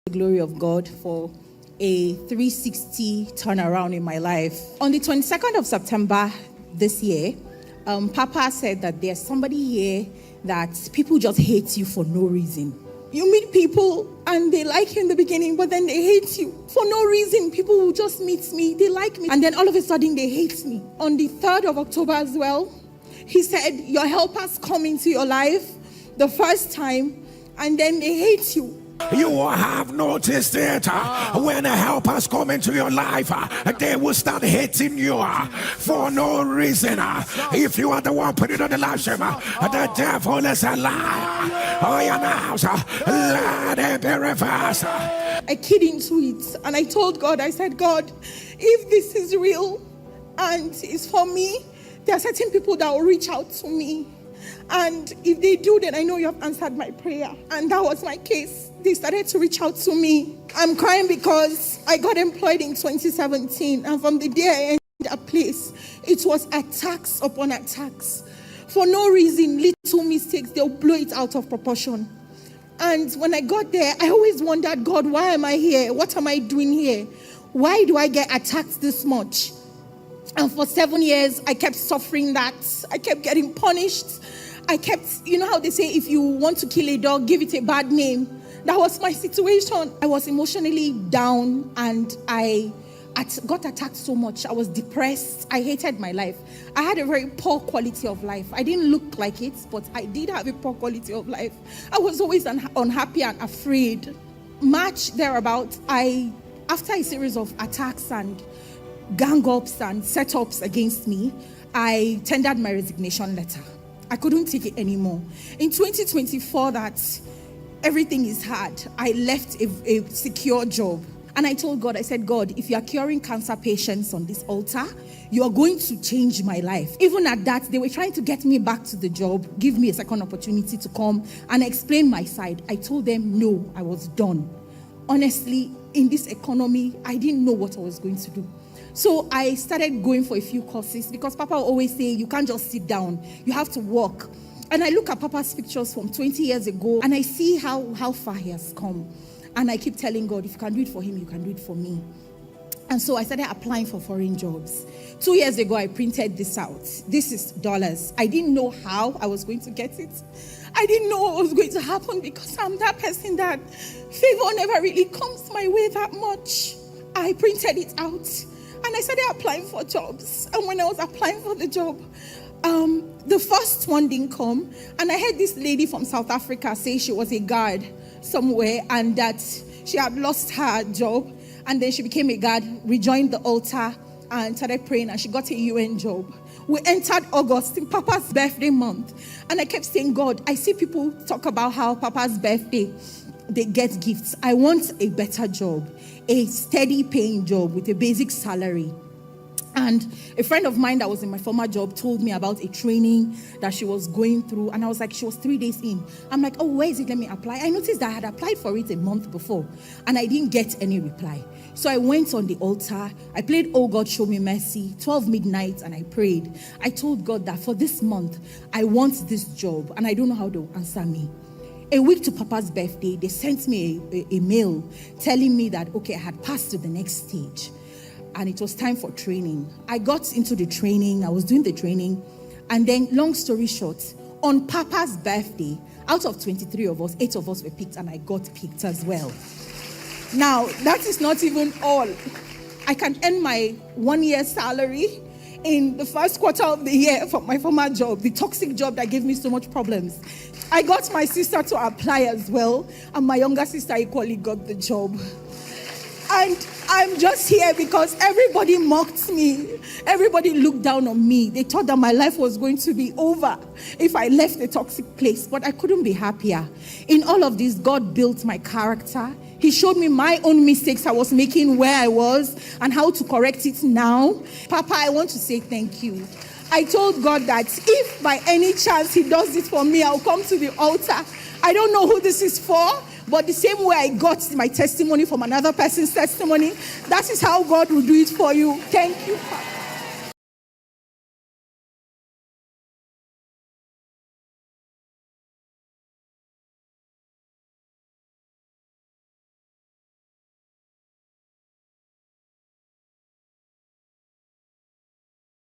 the glory of God for a 360 turnaround in my life. On the 22nd of September this year, Papa said that there's somebody here that people just hate you for no reason. You meet people and they like you in the beginning, but then they hate you for no reason. People will just meet me, they like me, and then all of a sudden they hate me. On the 3rd of October as well, he said, your helpers come into your life the first time, and then they hate you. You have noticed it when helpers come into your life, they will start hating you for no reason. If you are the one putting on the live stream, the devil is a liar. Oh, yeah, now, let it be reversed. I keyed into it and I told God, I said, God, if this is real and it's for me, there are certain people that will reach out to me. And if they do, then I know you have answered my prayer. And that was my case. They started to reach out to me. I'm crying because I got employed in 2017. And from the day I entered a place, it was attacks upon attacks. For no reason, little mistakes, they'll blow it out of proportion. And when I got there, I always wondered, God, why am I here? What am I doing here? Why do I get attacked this much? And for 7 years, I kept suffering that. I kept getting punished. I kept, you know how they say, if you want to kill a dog, give it a bad name. That was my situation. I was emotionally down and I got attacked so much. I was depressed. I hated my life. I had a very poor quality of life. I didn't look like it, but I did have a poor quality of life. I was always unhappy and afraid. March thereabout, after a series of attacks and gang-ups and setups against me, I tendered my resignation letter. I couldn't take it anymore. In 2024, that everything is hard, I left a secure job. And I told God, I said, God, if you are curing cancer patients on this altar, you are going to change my life. Even at that, they were trying to get me back to the job, give me a second opportunity to come and explain my side. I told them, no, I was done. Honestly, in this economy, I didn't know what I was going to do. So I started going for a few courses because Papa always say, you can't just sit down, you have to work. And I look at Papa's pictures from 20 years ago and I see how far he has come. And I keep telling God, if you can do it for him, you can do it for me. And so I started applying for foreign jobs. 2 years ago, I printed this out. This is dollars. I didn't know how I was going to get it. I didn't know what was going to happen because I'm that person that favor never really comes my way that much. I printed it out and I started applying for jobs. And when I was applying for the job, the first one didn't come. And I heard this lady from South Africa say she was a guard somewhere and that she had lost her job. And then she became a guard, rejoined the altar and started praying, and she got a UN job. We entered August, in Papa's birthday month. And I kept saying, God, I see people talk about how Papa's birthday, they get gifts. I want a better job, a steady paying job with a basic salary. And a friend of mine that was in my former job told me about a training that she was going through. And I was like, she was 3 days in. I'm like, oh, where is it? Let me apply. I noticed that I had applied for it a month before and I didn't get any reply. So I went on the altar. I played Oh God, Show Me Mercy, 12 midnight, and I prayed. I told God that for this month, I want this job and I don't know how to answer me. A week to Papa's birthday, they sent me a mail telling me that, okay, I had passed to the next stage. And it was time for training. I got into the training. I was doing the training. And then, long story short, on Papa's birthday, out of 23 of us, 8 of us were picked, and I got picked as well. Now, that is not even all. I can earn my 1 year salary in the first quarter of the year from my former job, the toxic job that gave me so much problems. I got my sister to apply as well, and my younger sister equally got the job. And I'm just here because everybody mocked me. Everybody looked down on me. They thought that my life was going to be over if I left a toxic place. But I couldn't be happier. In all of this, God built my character. He showed me my own mistakes I was making where I was and how to correct it now. Papa, I want to say thank you. I told God that if by any chance he does this for me, I'll come to the altar. I don't know who this is for. But the same way I got my testimony from another person's testimony, that is how God will do it for you. Thank you, Papa.